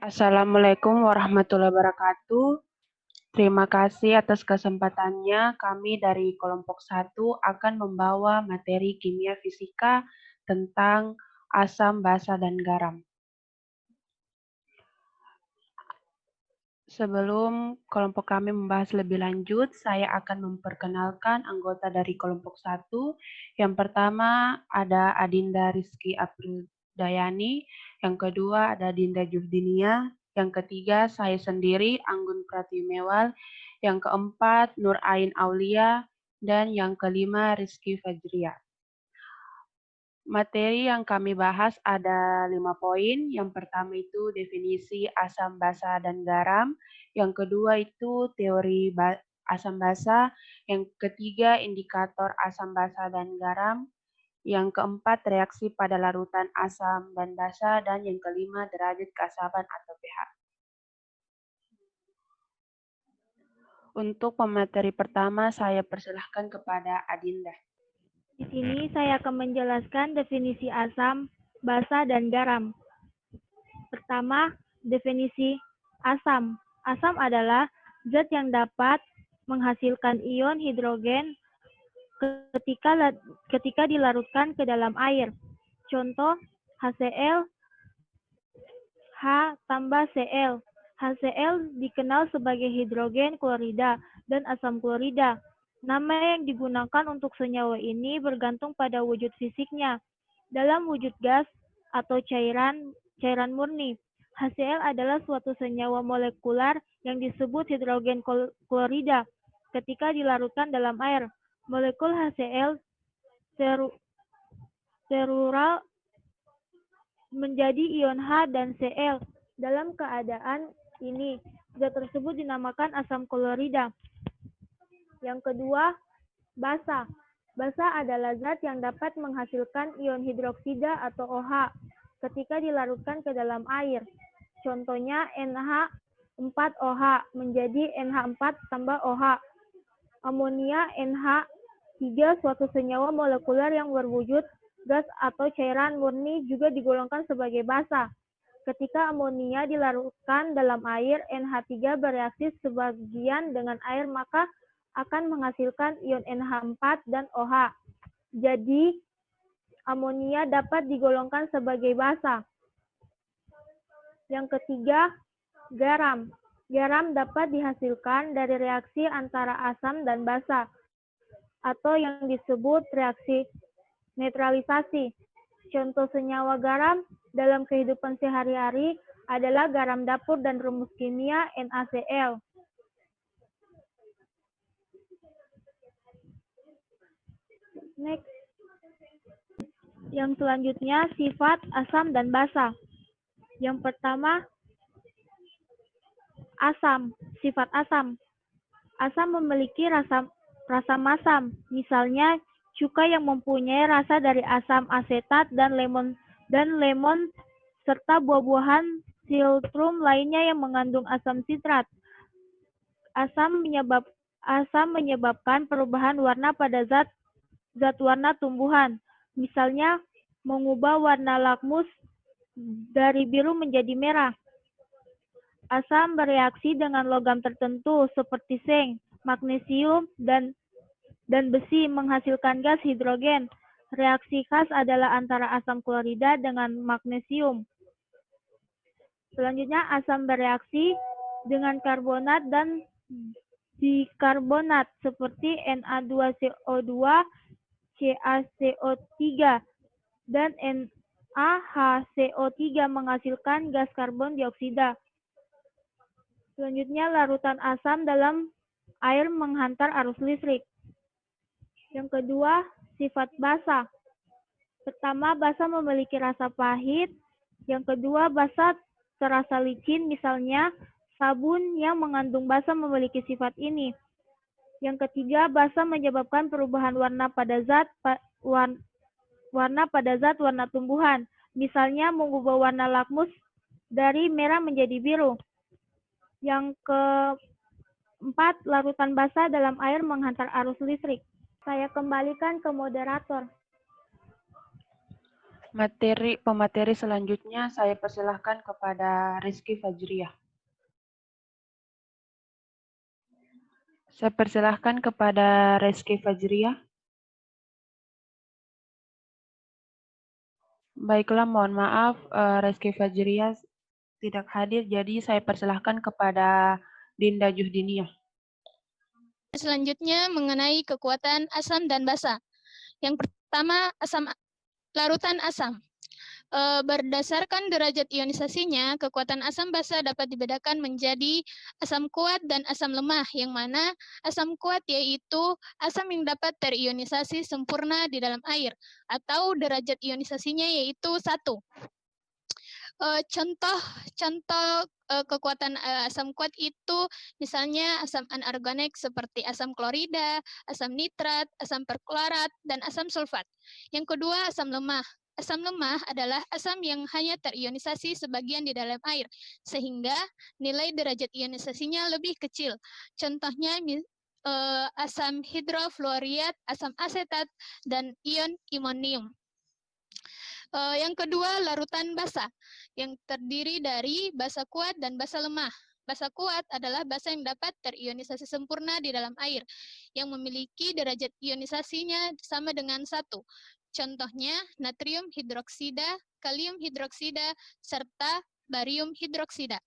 Assalamualaikum warahmatullahi wabarakatuh. Terima kasih atas kesempatannya. Kami dari kelompok 1 akan membawa materi kimia fisika tentang asam, basa, dan garam. Sebelum kelompok kami membahas lebih lanjut, saya akan memperkenalkan anggota dari kelompok 1. Yang pertama ada Adinda Rizky Aprildayani, yang kedua ada Dinda Jurdinia, yang ketiga saya sendiri Anggun Pratimewal, yang keempat Nur Ain Aulia, dan yang kelima Rizky Fajria. Materi yang kami bahas ada 5 poin. Yang pertama itu definisi asam, basa, dan garam. Yang kedua itu teori asam basa. Yang ketiga indikator asam, basa, dan garam. Yang keempat reaksi pada larutan asam dan basa. Dan yang kelima derajat keasaman atau pH. Untuk pemateri pertama saya persilahkan kepada Adinda. Di sini saya akan menjelaskan definisi asam, basa, dan garam. Pertama, definisi asam. Asam adalah zat yang dapat menghasilkan ion hidrogen ketika dilarutkan ke dalam air. Contoh, HCl, H tambah Cl. HCl dikenal sebagai hidrogen klorida dan asam klorida. Nama yang digunakan untuk senyawa ini bergantung pada wujud fisiknya. Dalam wujud gas atau cairan murni, HCl adalah suatu senyawa molekular yang disebut hidrogen klorida ketika dilarutkan dalam air. Molekul HCl terural menjadi ion H dan Cl. Dalam keadaan ini, zat tersebut dinamakan asam klorida. Yang kedua, basa. Basa adalah zat yang dapat menghasilkan ion hidroksida atau OH ketika dilarutkan ke dalam air. Contohnya NH4OH menjadi NH4 tambah OH. Amonia NH3 suatu senyawa molekuler yang berwujud gas atau cairan murni juga digolongkan sebagai basa. Ketika amonia dilarutkan dalam air, NH3 bereaksi sebagian dengan air maka akan menghasilkan ion NH4 dan OH. Jadi, amonia dapat digolongkan sebagai basa. Yang ketiga, garam. Garam dapat dihasilkan dari reaksi antara asam dan basa, atau yang disebut reaksi netralisasi. Contoh senyawa garam dalam kehidupan sehari-hari adalah garam dapur dan rumus kimia NaCl. Next. Yang selanjutnya sifat asam dan basa. Yang pertama, asam. Sifat asam. Asam memiliki rasa masam. Misalnya cuka yang mempunyai rasa dari asam asetat dan lemon serta buah-buahan siltrum lainnya yang mengandung asam sitrat. Asam menyebabkan perubahan warna pada zat warna tumbuhan. Misalnya mengubah warna lakmus dari biru menjadi merah. Asam bereaksi dengan logam tertentu seperti seng, magnesium, dan besi menghasilkan gas hidrogen. Reaksi khas adalah antara asam klorida dengan magnesium. Selanjutnya, asam bereaksi dengan karbonat dan bikarbonat seperti Na2CO2, CaCO3, dan NaHCO3 menghasilkan gas karbon dioksida. Selanjutnya, larutan asam dalam air menghantar arus listrik. Yang kedua, sifat basa. Pertama, basa memiliki rasa pahit. Yang kedua, basa terasa licin, misalnya sabun yang mengandung basa memiliki sifat ini. Yang ketiga, basa menyebabkan perubahan warna pada zat warna tumbuhan. Misalnya mengubah warna lakmus dari merah menjadi biru. Yang keempat, larutan basa dalam air menghantar arus listrik. Saya kembalikan ke moderator. Pemateri selanjutnya saya persilahkan kepada Rizky Fajriah. Saya persilahkan kepada Rizky Fajriah. Baiklah, mohon maaf, Rizky Fajriah tidak hadir, jadi saya persilahkan kepada Dinda Juhdiniah. Selanjutnya mengenai kekuatan asam dan basa. Yang pertama, larutan asam. Berdasarkan derajat ionisasinya, kekuatan asam basa dapat dibedakan menjadi asam kuat dan asam lemah, yang mana asam kuat yaitu asam yang dapat terionisasi sempurna di dalam air, atau derajat ionisasinya yaitu 1. Contoh kekuatan asam kuat itu misalnya asam anorganik seperti asam klorida, asam nitrat, asam perklorat, dan asam sulfat. Yang kedua, asam lemah. Asam lemah adalah asam yang hanya terionisasi sebagian di dalam air, sehingga nilai derajat ionisasinya lebih kecil. Contohnya asam hidrofluoriat, asam asetat, dan ion imonium. Yang kedua, larutan basa, yang terdiri dari basa kuat dan basa lemah. Basa kuat adalah basa yang dapat terionisasi sempurna di dalam air, yang memiliki derajat ionisasinya sama dengan 1. Contohnya, natrium hidroksida, kalium hidroksida, serta barium hidroksida.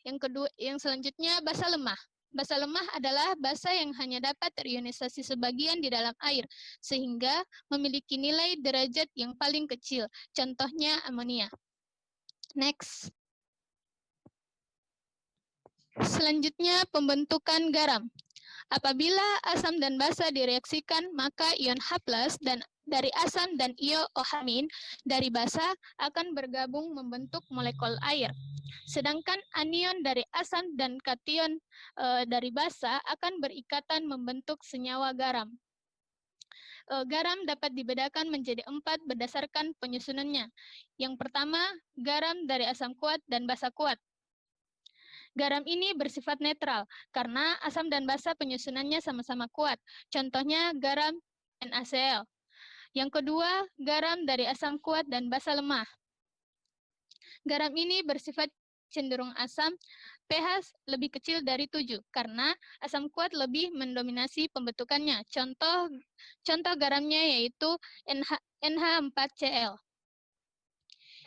Yang selanjutnya, basa lemah. Basa lemah adalah basa yang hanya dapat terionisasi sebagian di dalam air, sehingga memiliki nilai derajat yang paling kecil. Contohnya amonia. Next. Selanjutnya, pembentukan garam. Apabila asam dan basa direaksikan, maka ion H+ dan dari asam dan ion OH- dari basa akan bergabung membentuk molekul air. Sedangkan anion dari asam dan kation dari basa akan berikatan membentuk senyawa garam. Garam dapat dibedakan menjadi 4 berdasarkan penyusunannya. Yang pertama, garam dari asam kuat dan basa kuat. Garam ini bersifat netral karena asam dan basa penyusunannya sama-sama kuat. Contohnya garam NaCl. Yang kedua, garam dari asam kuat dan basa lemah. Garam ini bersifat cenderung asam, pH lebih kecil dari 7 karena asam kuat lebih mendominasi pembentukannya. Contoh garamnya yaitu NH4Cl.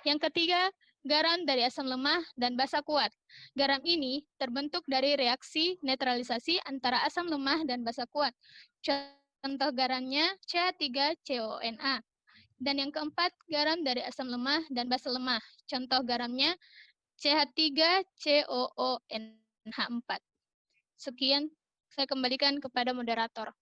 Yang ketiga, garam dari asam lemah dan basa kuat. Garam ini terbentuk dari reaksi netralisasi antara asam lemah dan basa kuat. Contoh garamnya CH3COONA. Dan yang keempat, garam dari asam lemah dan basa lemah. Contoh garamnya CH3COONH4. Sekian, saya kembalikan kepada moderator.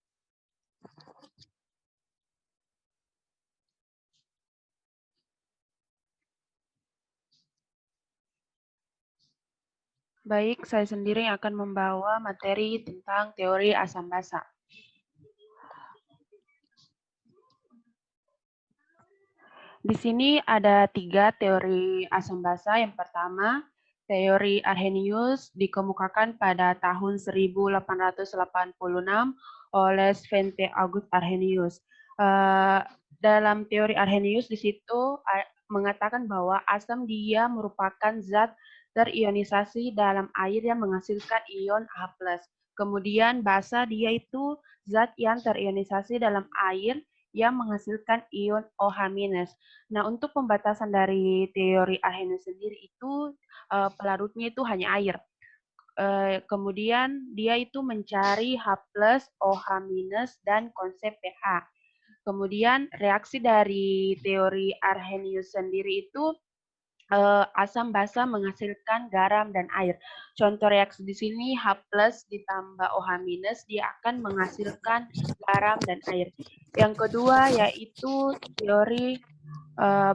Baik, saya sendiri akan membawa materi tentang teori asam basa. Di sini ada 3 teori asam basa. Yang pertama, teori Arrhenius dikemukakan pada tahun 1886 oleh Svante August Arrhenius. Dalam teori Arrhenius di situ mengatakan bahwa asam dia merupakan zat terionisasi dalam air yang menghasilkan ion H+. Kemudian basa dia itu zat yang terionisasi dalam air yang menghasilkan ion OH-. Nah, untuk pembatasan dari teori Arrhenius sendiri itu pelarutnya itu hanya air. Kemudian dia itu mencari H+, OH- dan konsep pH. Kemudian reaksi dari teori Arrhenius sendiri itu asam basa menghasilkan garam dan air. Contoh reaksi di sini H+ ditambah OH- dia akan menghasilkan garam dan air. Yang kedua yaitu teori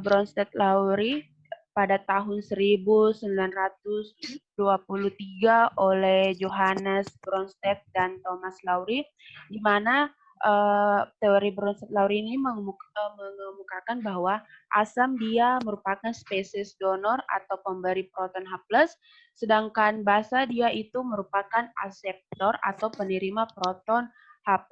Bronsted-Lowry pada tahun 1923 oleh Johannes Bronsted dan Thomas Lowry, di mana teori Bronsted-Lowry ini mengemukakan bahwa asam dia merupakan spesies donor atau pemberi proton H+, sedangkan basa dia itu merupakan aseptor atau penerima proton H+.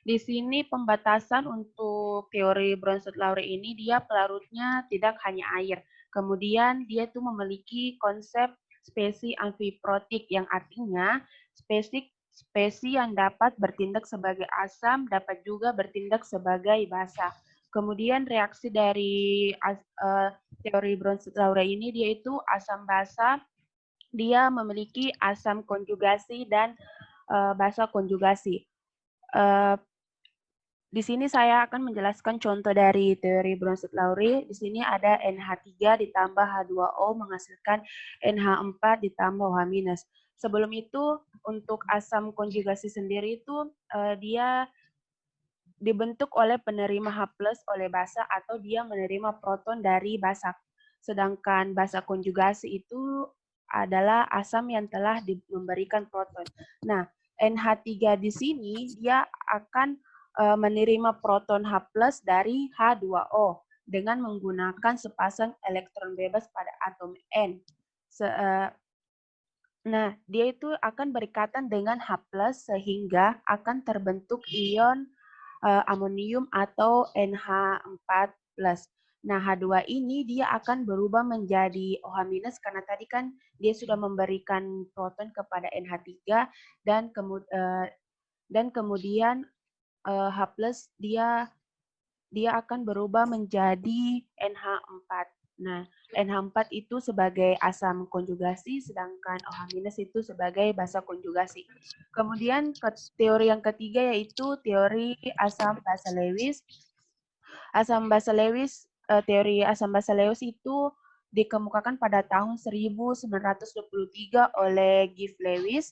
Di sini pembatasan untuk teori Bronsted-Lowry ini dia pelarutnya tidak hanya air. Kemudian dia itu memiliki konsep spesies amfiprotik yang artinya spesies yang dapat bertindak sebagai asam dapat juga bertindak sebagai basa. Kemudian reaksi dari teori Bronsted-Lowry ini dia itu asam basa, dia memiliki asam konjugasi dan basa konjugasi. Di sini saya akan menjelaskan contoh dari teori Bronsted-Lowry. Di sini ada NH3 ditambah H2O menghasilkan NH4 ditambah OH-. Sebelum itu, untuk asam konjugasi sendiri itu dia dibentuk oleh penerima H+ oleh basa atau dia menerima proton dari basa. Sedangkan basa konjugasi itu adalah asam yang telah memberikan proton. Nah, NH3 di sini dia akan menerima proton H+ dari H2O dengan menggunakan sepasang elektron bebas pada atom N. Nah, dia itu akan berikatan dengan H+ sehingga akan terbentuk ion amonium atau NH4+. Nah, H2 ini dia akan berubah menjadi OH- karena tadi kan dia sudah memberikan proton kepada NH3 dan kemudian H+ dia akan berubah menjadi NH4. Nah, NH4 itu sebagai asam konjugasi, sedangkan OH- itu sebagai basa konjugasi. Kemudian teori yang ketiga yaitu teori asam basa Lewis. Teori asam basa Lewis itu dikemukakan pada tahun 1923 oleh Gibbs Lewis,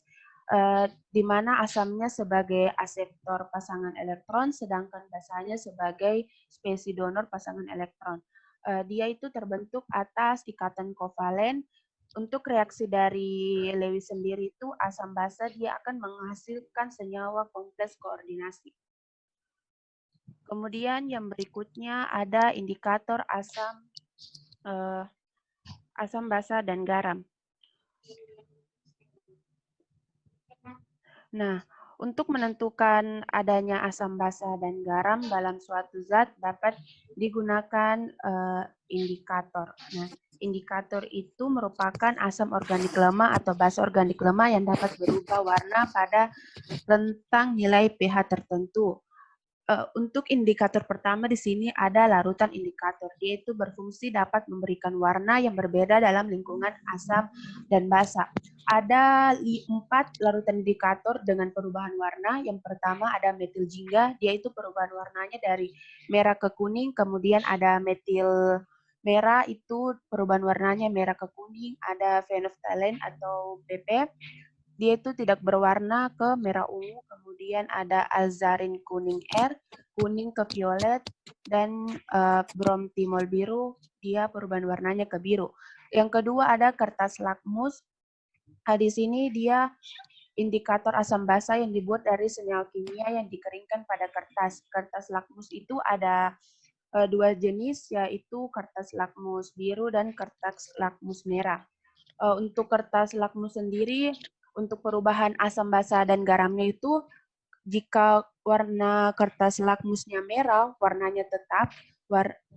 di mana asamnya sebagai aseptor pasangan elektron, sedangkan basanya sebagai spesies donor pasangan elektron. Dia itu terbentuk atas ikatan kovalen. Untuk reaksi dari Lewis sendiri itu asam basa dia akan menghasilkan senyawa kompleks koordinasi. Kemudian yang berikutnya ada indikator asam basa dan garam. Nah, untuk menentukan adanya asam basa dan garam dalam suatu zat dapat digunakan indikator. Nah, indikator itu merupakan asam organik lemah atau basa organik lemah yang dapat berubah warna pada rentang nilai pH tertentu. Untuk indikator pertama di sini ada larutan indikator. Dia itu berfungsi dapat memberikan warna yang berbeda dalam lingkungan asam dan basa. Ada 4 larutan indikator dengan perubahan warna. Yang pertama ada metil jingga, dia itu perubahan warnanya dari merah ke kuning. Kemudian ada metil merah, itu perubahan warnanya merah ke kuning. Ada phenolphthalein atau PP, dia itu tidak berwarna ke merah ungu. Kemudian ada azarin kuning R, kuning ke violet, dan bromtimol biru, dia perubahan warnanya ke biru. Yang kedua ada kertas lakmus. Di sini dia indikator asam basa yang dibuat dari senyawa kimia yang dikeringkan pada kertas. Kertas lakmus itu ada 2 jenis, yaitu kertas lakmus biru dan kertas lakmus merah. Untuk kertas lakmus sendiri, untuk perubahan asam basa dan garamnya itu, jika warna kertas lakmusnya merah, warnanya tetap,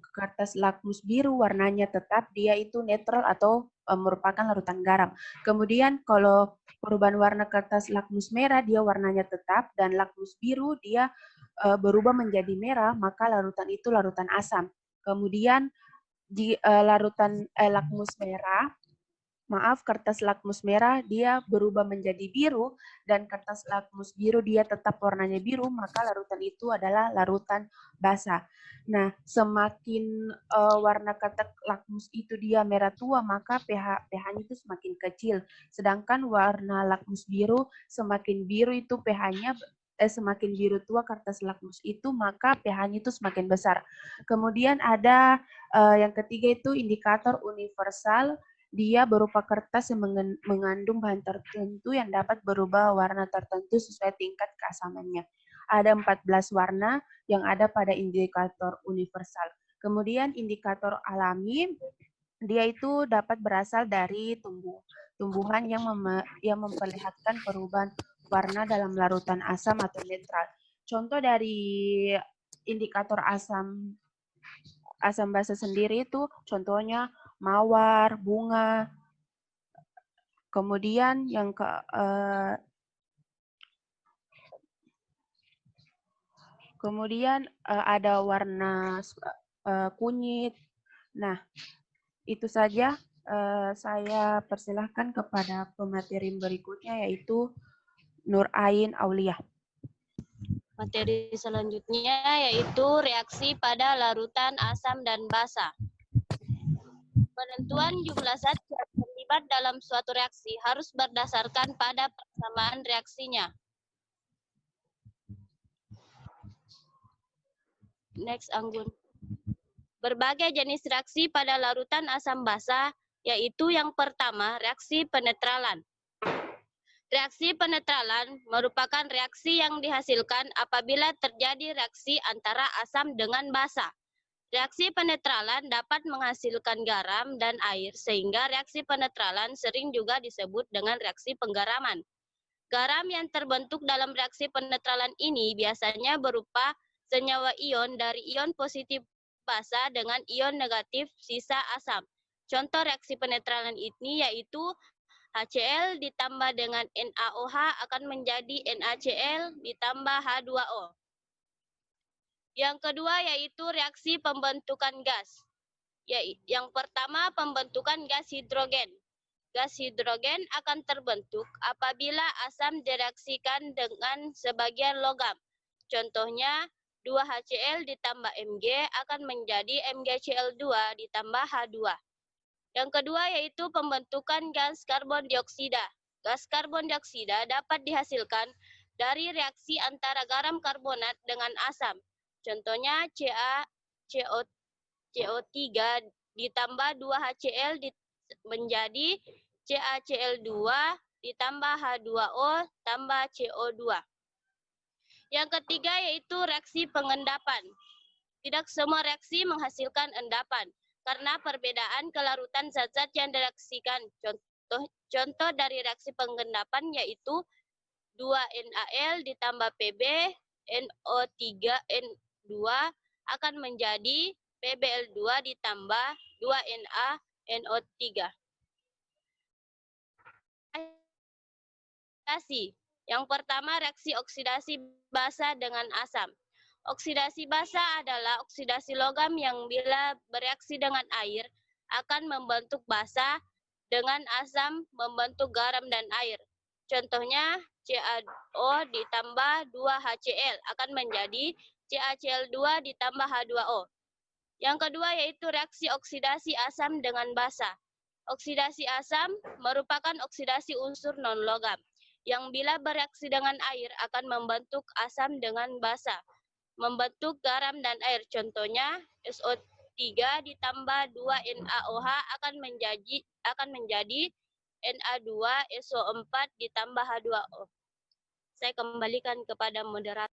kertas lakmus biru warnanya tetap, dia itu netral atau merupakan larutan garam. Kemudian kalau perubahan warna kertas lakmus merah, dia warnanya tetap, dan lakmus biru dia berubah menjadi merah, maka larutan itu larutan asam. Kemudian di kertas lakmus merah dia berubah menjadi biru, dan kertas lakmus biru dia tetap warnanya biru, maka larutan itu adalah larutan basa. Nah, semakin warna kertas lakmus itu dia merah tua, maka pH-nya itu semakin kecil. Sedangkan warna lakmus biru, semakin biru itu pH-nya semakin biru tua kertas lakmus itu, maka pH-nya itu semakin besar. Kemudian ada yang ketiga itu indikator universal. Dia berupa kertas yang mengandung bahan tertentu yang dapat berubah warna tertentu sesuai tingkat keasamannya. Ada 14 warna yang ada pada indikator universal. Kemudian indikator alami, dia itu dapat berasal dari tumbuhan yang memperlihatkan perubahan warna dalam larutan asam atau netral. Contoh dari indikator asam basa sendiri itu contohnya mawar, bunga. Kemudian yang ada warna kunyit. Nah, itu saja. Saya persilahkan kepada pemateri berikutnya, yaitu Nur Ain Aulia. Materi selanjutnya yaitu reaksi pada larutan asam dan basa. Penentuan jumlah zat yang terlibat dalam suatu reaksi harus berdasarkan pada persamaan reaksinya. Next, Anggun. Berbagai jenis reaksi pada larutan asam basa, yaitu yang pertama, reaksi penetralan. Reaksi penetralan merupakan reaksi yang dihasilkan apabila terjadi reaksi antara asam dengan basa. Reaksi penetralan dapat menghasilkan garam dan air, sehingga reaksi penetralan sering juga disebut dengan reaksi penggaraman. Garam yang terbentuk dalam reaksi penetralan ini biasanya berupa senyawa ion dari ion positif basa dengan ion negatif sisa asam. Contoh reaksi penetralan ini yaitu HCl ditambah dengan NaOH akan menjadi NaCl ditambah H2O. Yang kedua yaitu reaksi pembentukan gas. Yang pertama, pembentukan gas hidrogen. Gas hidrogen akan terbentuk apabila asam direaksikan dengan sebagian logam. Contohnya, 2HCl ditambah Mg akan menjadi MgCl2 ditambah H2. Yang kedua yaitu pembentukan gas karbon dioksida. Gas karbon dioksida dapat dihasilkan dari reaksi antara garam karbonat dengan asam. Contohnya CO3 ditambah 2HCl menjadi CaCl2 ditambah H2O tambah CO2. Yang ketiga yaitu reaksi pengendapan. Tidak semua reaksi menghasilkan endapan karena perbedaan kelarutan zat-zat yang direaksikan. Contoh dari reaksi pengendapan yaitu 2NaL ditambah Pb, NO3N2 akan menjadi PbL2 ditambah 2Na NO3. Yang pertama reaksi oksidasi basa dengan asam. Oksidasi basa adalah oksidasi logam yang bila bereaksi dengan air akan membentuk basa, dengan asam membentuk garam dan air. Contohnya CaO ditambah 2HCl akan menjadi CaCl2 ditambah H2O. Yang kedua yaitu reaksi oksidasi asam dengan basa. Oksidasi asam merupakan oksidasi unsur non-logam yang bila bereaksi dengan air akan membentuk asam dengan basa, membentuk garam dan air. Contohnya SO3 ditambah 2NaOH akan menjadi Na2SO4 ditambah H2O. Saya kembalikan kepada moderator.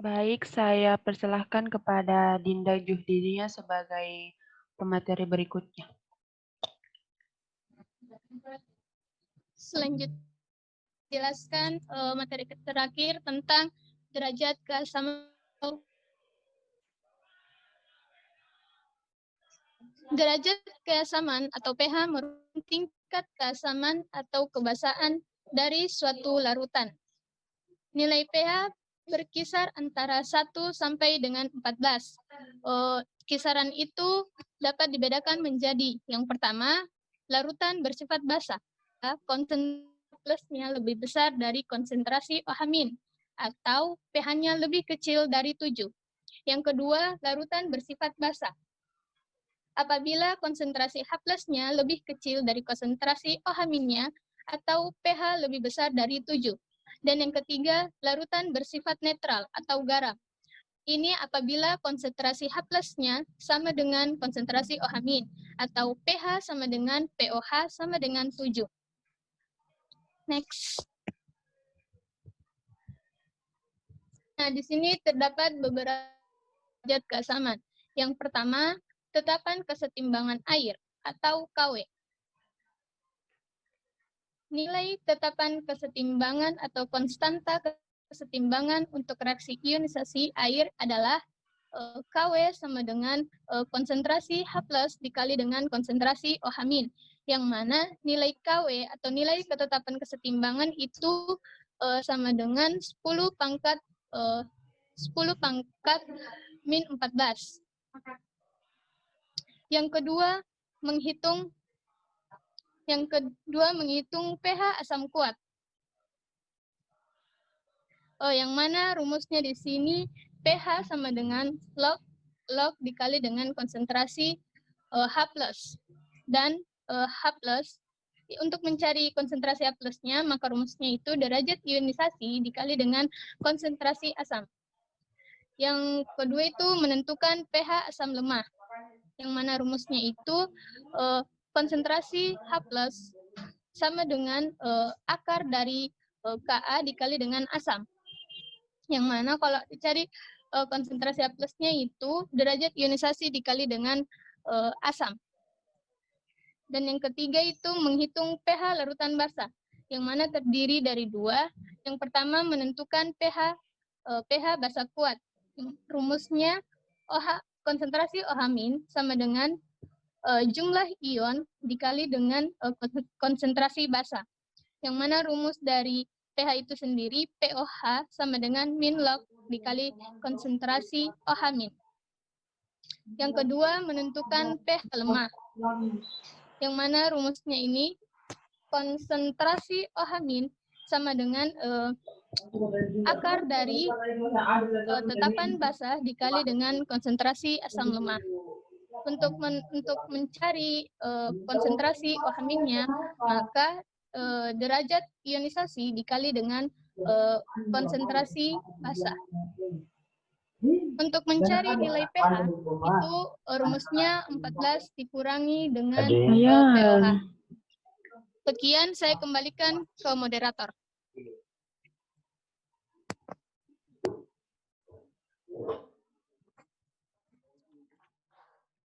Baik, saya persilahkan kepada Dinda Juhdinia sebagai pemateri berikutnya. Selanjutnya, jelaskan materi terakhir tentang derajat keasaman. Derajat keasaman atau pH merupakan tingkat keasaman atau kebasaan dari suatu larutan. Nilai pH berkisar antara 1 sampai dengan 14. Kisaran itu dapat dibedakan menjadi yang pertama, larutan bersifat basa. Konsentrasinya lebih besar dari konsentrasi OH- atau pH-nya lebih kecil dari 7. Yang kedua, larutan bersifat basa. Apabila konsentrasi H+-nya lebih kecil dari konsentrasi OH-nya atau pH lebih besar dari 7. Dan yang ketiga, larutan bersifat netral atau garam. Ini apabila konsentrasi H+-nya sama dengan konsentrasi OH- atau pH sama dengan POH sama dengan 7. Next. Nah, di sini terdapat beberapa derajat keasaman. Yang pertama, tetapan kesetimbangan air atau KW. Nilai tetapan kesetimbangan atau konstanta kesetimbangan untuk reaksi ionisasi air adalah KW sama dengan konsentrasi H+ dikali dengan konsentrasi OH-, yang mana nilai KW atau nilai ketetapan kesetimbangan itu sama dengan 10 pangkat min 14. Yang kedua, menghitung pH asam kuat. Yang mana rumusnya di sini pH sama dengan log dikali dengan konsentrasi H+. Dan H+, untuk mencari konsentrasi H+-nya, maka rumusnya itu derajat ionisasi dikali dengan konsentrasi asam. Yang kedua itu menentukan pH asam lemah, yang mana rumusnya itu konsentrasi H+ sama dengan akar dari Ka dikali dengan asam. Yang mana kalau dicari konsentrasi H+-nya itu derajat ionisasi dikali dengan asam. Dan yang ketiga itu menghitung pH larutan basa, yang mana terdiri dari dua. Yang pertama menentukan pH basa kuat. Rumusnya konsentrasi OH- sama dengan jumlah ion dikali dengan konsentrasi basa. Yang mana rumus dari pH itu sendiri POH sama dengan min log dikali konsentrasi OH-. Yang kedua menentukan pH lemah. Yang mana rumusnya ini konsentrasi OH- sama dengan akar dari tetapan basah dikali dengan konsentrasi asam lemah. Untuk mencari konsentrasi OH-nya, maka derajat ionisasi dikali dengan konsentrasi basa. Untuk mencari nilai pH itu rumusnya 14 dikurangi dengan pOH. Sekian, saya kembalikan ke moderator.